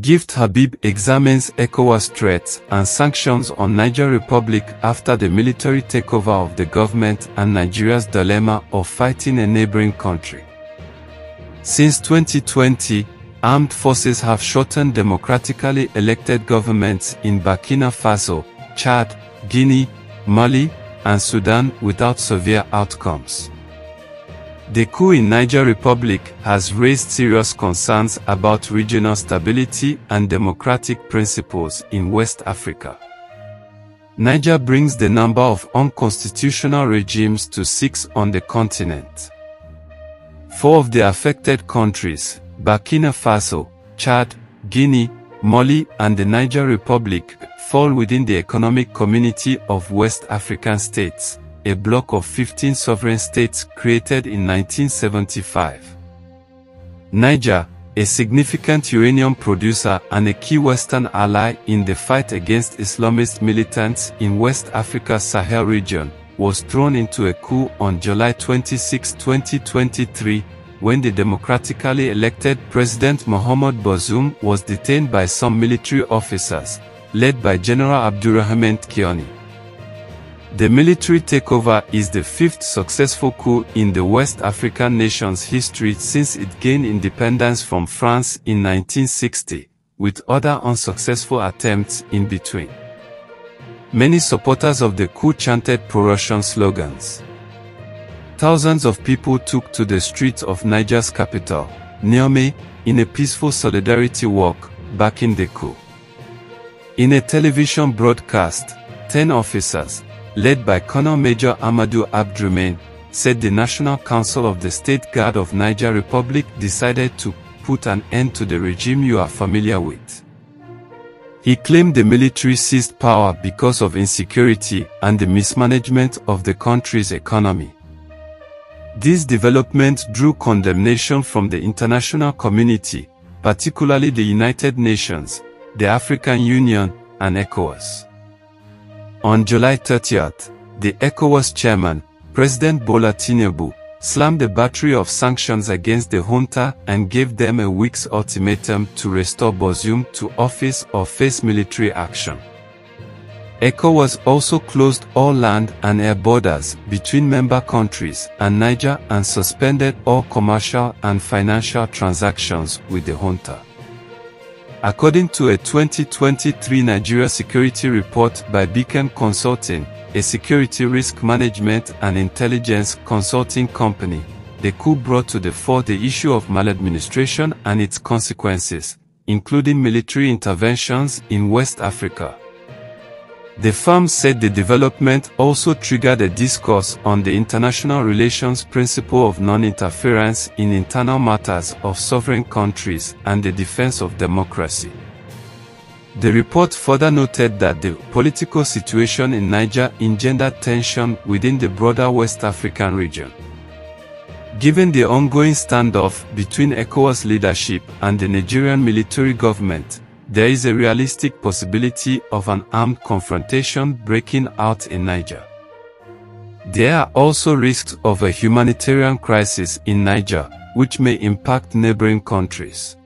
Gift Habib examines ECOWAS threats and sanctions on Niger Republic after the military takeover of the government and Nigeria's dilemma of fighting a neighboring country. Since 2020, armed forces have shortened democratically elected governments in Burkina Faso, Chad, Guinea, Mali, and Sudan without severe outcomes. The coup in Niger Republic has raised serious concerns about regional stability and democratic principles in West Africa. Niger brings the number of unconstitutional regimes to 6 on the continent. 4 of the affected countries, Burkina Faso, Chad, Guinea, Mali, and the Niger Republic, fall within the Economic Community of West African States, a bloc of 15 sovereign states created in 1975. Niger, a significant uranium producer and a key Western ally in the fight against Islamist militants in West Africa's Sahel region, was thrown into a coup on July 26, 2023, when the democratically elected President Mohamed Bazoum was detained by some military officers, led by General Abdourahmane Tiani. The military takeover is the 5th successful coup in the West African nation's history since it gained independence from France in 1960, with other unsuccessful attempts in between. Many supporters of the coup chanted pro-Russian slogans. Thousands of people took to the streets of Niger's capital, Niamey, in a peaceful solidarity walk, backing the coup. In a television broadcast, 10 officers, led by Colonel Major Amadou Abdourahmane, said the National Council of the State Guard of Niger Republic decided to put an end to the regime you are familiar with. He claimed the military seized power because of insecurity and the mismanagement of the country's economy. This development drew condemnation from the international community, particularly the United Nations, the African Union, and ECOWAS. On July 30th, the ECOWAS chairman, President Bola Tinubu, slammed a battery of sanctions against the junta and gave them a week's ultimatum to restore Bazoum to office or face military action. ECOWAS also closed all land and air borders between member countries and Niger and suspended all commercial and financial transactions with the junta. According to a 2023 Nigeria Security Report by Beacon Consulting, a security risk management and intelligence consulting company, the coup brought to the fore the issue of maladministration and its consequences, including military interventions in West Africa. The firm said the development also triggered a discourse on the international relations principle of non-interference in internal matters of sovereign countries and the defense of democracy. The report further noted that the political situation in Niger engendered tension within the broader West African region. Given the ongoing standoff between ECOWAS leadership and the Nigerian military government, there is a realistic possibility of an armed confrontation breaking out in Niger. There are also risks of a humanitarian crisis in Niger, which may impact neighboring countries.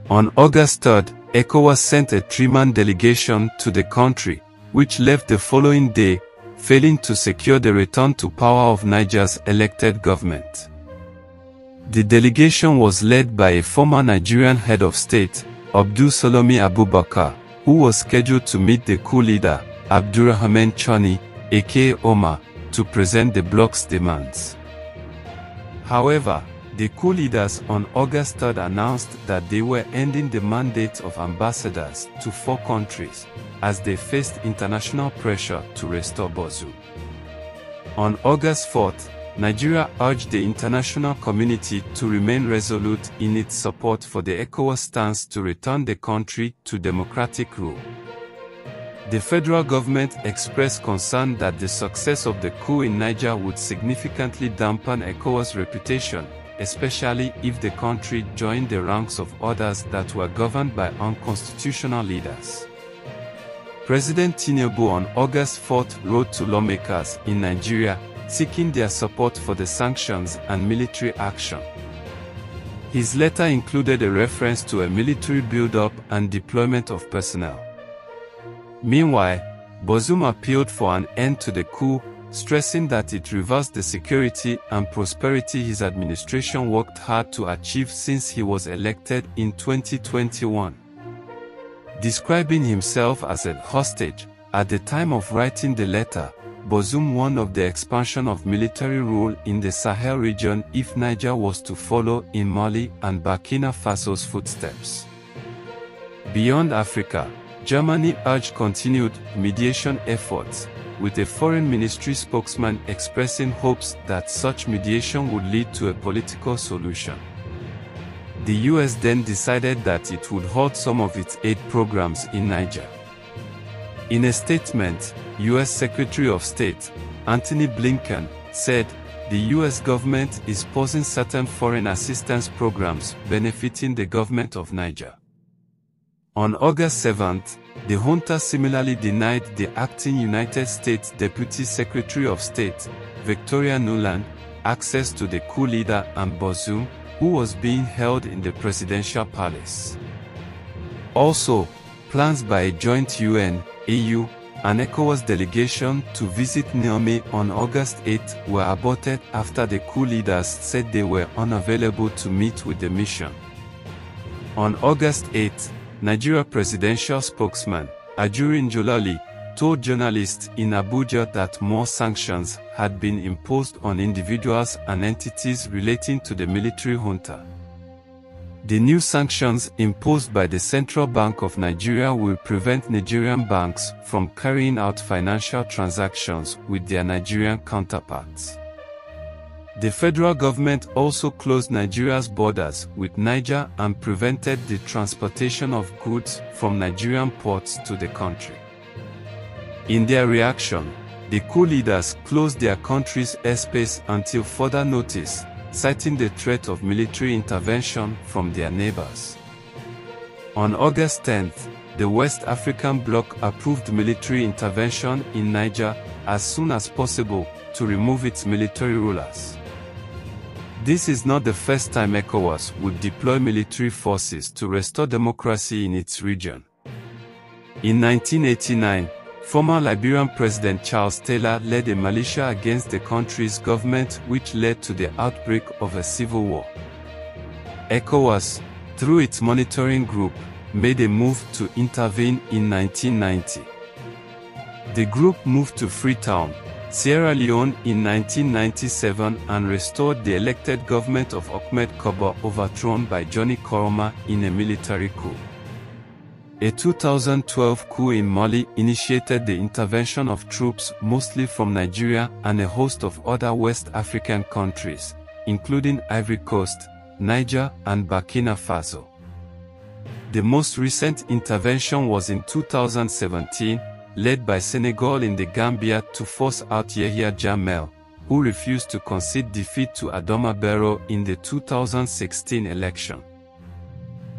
On August 3rd, ECOWAS sent a 3-man delegation to the country, which left the following day, failing to secure the return to power of Niger's elected government. The delegation was led by a former Nigerian head of state, Abdul Salami Abubakar, who was scheduled to meet the coup leader, Abdourahmane Tiani, aka Omar, to present the bloc's demands. However, the coup leaders on August 3rd announced that they were ending the mandate of ambassadors to 4 countries, as they faced international pressure to restore Bazoum. On August 4th, Nigeria urged the international community to remain resolute in its support for the ECOWAS stance to return the country to democratic rule. The federal government expressed concern that the success of the coup in Niger would significantly dampen ECOWAS' reputation, especially if the country joined the ranks of others that were governed by unconstitutional leaders. President Tinubu on August 4th wrote to lawmakers in Nigeria, seeking their support for the sanctions and military action. His letter included a reference to a military build-up and deployment of personnel. Meanwhile, Bazoum appealed for an end to the coup, stressing that it reversed the security and prosperity his administration worked hard to achieve since he was elected in 2021. Describing himself as a hostage, at the time of writing the letter, Bazoum warned of the expansion of military rule in the Sahel region if Niger was to follow in Mali and Burkina Faso's footsteps. Beyond Africa, Germany urged continued mediation efforts, with a foreign ministry spokesman expressing hopes that such mediation would lead to a political solution. The US then decided that it would halt some of its aid programs in Niger. In a statement, US Secretary of State Antony Blinken said, "The US government is pausing certain foreign assistance programs benefiting the government of Niger." On August 7th, the junta similarly denied the acting United States Deputy Secretary of State, Victoria Nuland, access to the coup leader and Bazoum, who was being held in the presidential palace. Also, plans by a joint UN, EU, and ECOWAS delegation to visit Niamey on August 8 were aborted after the coup leaders said they were unavailable to meet with the mission. On August 8, Nigeria presidential spokesman, Ajurin Jololi, told journalists in Abuja that more sanctions had been imposed on individuals and entities relating to the military junta. The new sanctions imposed by the Central Bank of Nigeria will prevent Nigerian banks from carrying out financial transactions with their Nigerian counterparts. The federal government also closed Nigeria's borders with Niger and prevented the transportation of goods from Nigerian ports to the country. In their reaction, the coup leaders closed their country's airspace until further notice, citing the threat of military intervention from their neighbors. On August 10th, the West African bloc approved military intervention in Niger as soon as possible to remove its military rulers. This is not the first time ECOWAS would deploy military forces to restore democracy in its region. In 1989, former Liberian President Charles Taylor led a militia against the country's government, which led to the outbreak of a civil war. ECOWAS, through its monitoring group, made a move to intervene in 1990. The group moved to Freetown, Sierra Leone in 1997 and restored the elected government of Ahmed Kobo, overthrown by Johnny Koroma in a military coup. A 2012 coup in Mali initiated the intervention of troops mostly from Nigeria and a host of other West African countries, including Ivory Coast, Niger, and Burkina Faso. The most recent intervention was in 2017, led by Senegal in the Gambia to force out Yahya Jammeh, who refused to concede defeat to Adama Barrow in the 2016 election.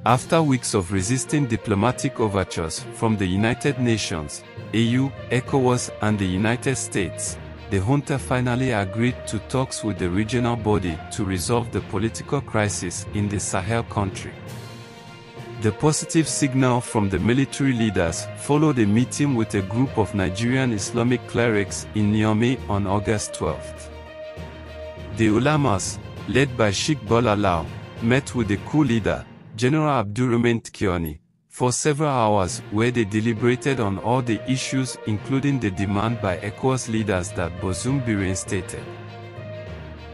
After weeks of resisting diplomatic overtures from the United Nations, EU, ECOWAS, and the United States, the junta finally agreed to talks with the regional body to resolve the political crisis in the Sahel country. The positive signal from the military leaders followed a meeting with a group of Nigerian Islamic clerics in Niamey on August 12. The ulamas, led by Sheikh Bola Lau, met with the coup leader, General Abdurrahman Tchiani, for several hours where they deliberated on all the issues, including the demand by ECOWAS leaders that Bazoum be reinstated.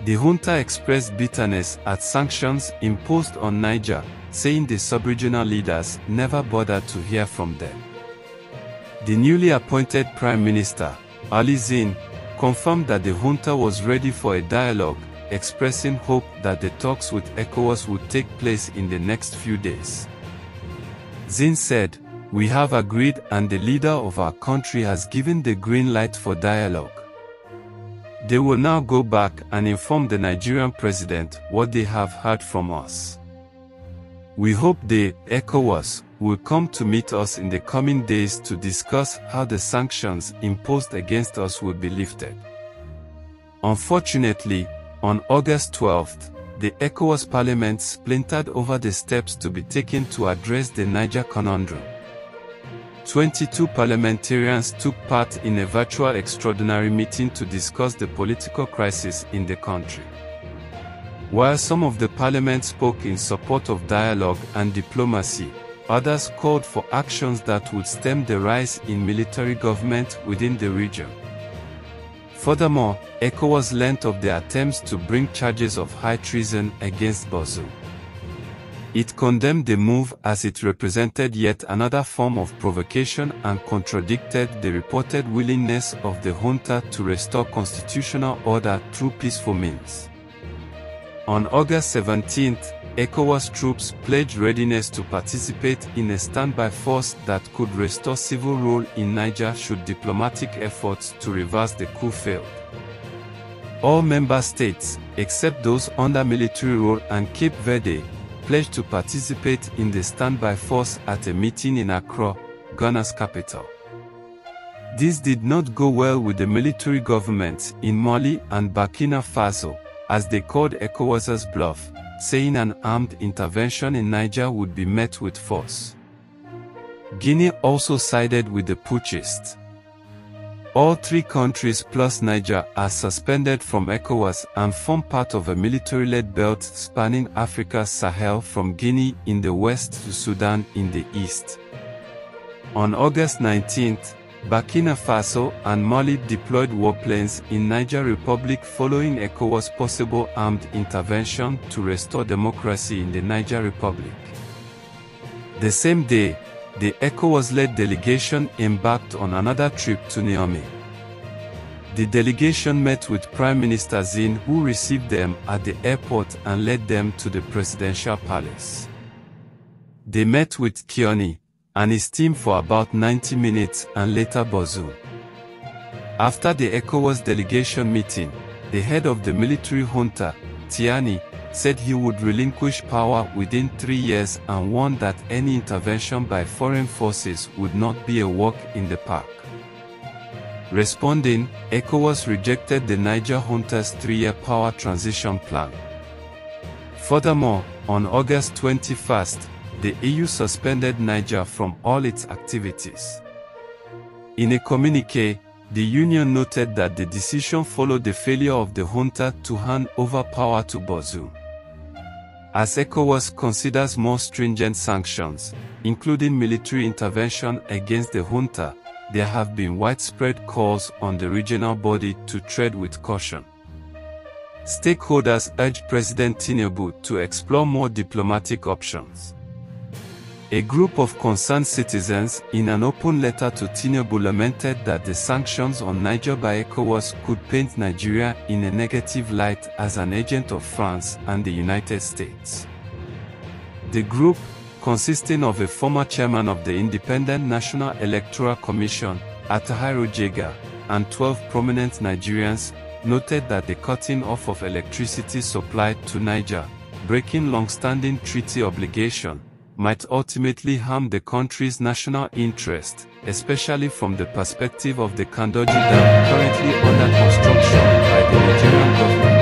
The junta expressed bitterness at sanctions imposed on Niger, saying the sub-regional leaders never bothered to hear from them. The newly appointed Prime Minister, Ali Zine, confirmed that the junta was ready for a dialogue, expressing hope that the talks with ECOWAS would take place in the next few days. Zine said, "We have agreed and the leader of our country has given the green light for dialogue. They will now go back and inform the Nigerian president what they have heard from us. We hope the ECOWAS will come to meet us in the coming days to discuss how the sanctions imposed against us will be lifted." Unfortunately, on August 12, the ECOWAS parliament splintered over the steps to be taken to address the Niger conundrum. 22 parliamentarians took part in a virtual extraordinary meeting to discuss the political crisis in the country. While some of the parliament spoke in support of dialogue and diplomacy, others called for actions that would stem the rise in military government within the region. Furthermore, ECOWAS learned of the attempts to bring charges of high treason against Bazoum. It condemned the move as it represented yet another form of provocation and contradicted the reported willingness of the junta to restore constitutional order through peaceful means. On August 17, ECOWAS troops pledged readiness to participate in a standby force that could restore civil rule in Niger should diplomatic efforts to reverse the coup fail. All member states, except those under military rule and Cape Verde, pledged to participate in the standby force at a meeting in Accra, Ghana's capital. This did not go well with the military governments in Mali and Burkina Faso, as they called ECOWAS's bluff, saying an armed intervention in Niger would be met with force. Guinea also sided with the putschists. All three countries plus Niger are suspended from ECOWAS and form part of a military-led belt spanning Africa's Sahel from Guinea in the west to Sudan in the east. On August 19, Burkina Faso and Mali deployed warplanes in Niger Republic following ECOWAS' possible armed intervention to restore democracy in the Niger Republic. The same day, the ECOWAS-led delegation embarked on another trip to Niamey. The delegation met with Prime Minister Zine, who received them at the airport and led them to the presidential palace. They met with Kioni and his team for about 90 minutes and later Bazoum. After the ECOWAS delegation meeting, the head of the military junta, Tiani, said he would relinquish power within 3 years and warned that any intervention by foreign forces would not be a walk in the park. Responding, ECOWAS rejected the Niger junta's 3-year power transition plan. Furthermore, on August 21, the EU suspended Niger from all its activities. In a communiqué, the Union noted that the decision followed the failure of the junta to hand over power to Bazoum. As ECOWAS considers more stringent sanctions, including military intervention against the junta, there have been widespread calls on the regional body to tread with caution. Stakeholders urged President Tinubu to explore more diplomatic options. A group of concerned citizens, in an open letter to Tinubu, lamented that the sanctions on Niger by ECOWAS could paint Nigeria in a negative light as an agent of France and the United States. The group, consisting of a former chairman of the Independent National Electoral Commission, Atahiru Jega, and 12 prominent Nigerians, noted that the cutting off of electricity supply to Niger, breaking long-standing treaty obligation, might ultimately harm the country's national interest, especially from the perspective of the Kandoji Dam currently under construction by the Nigerian government.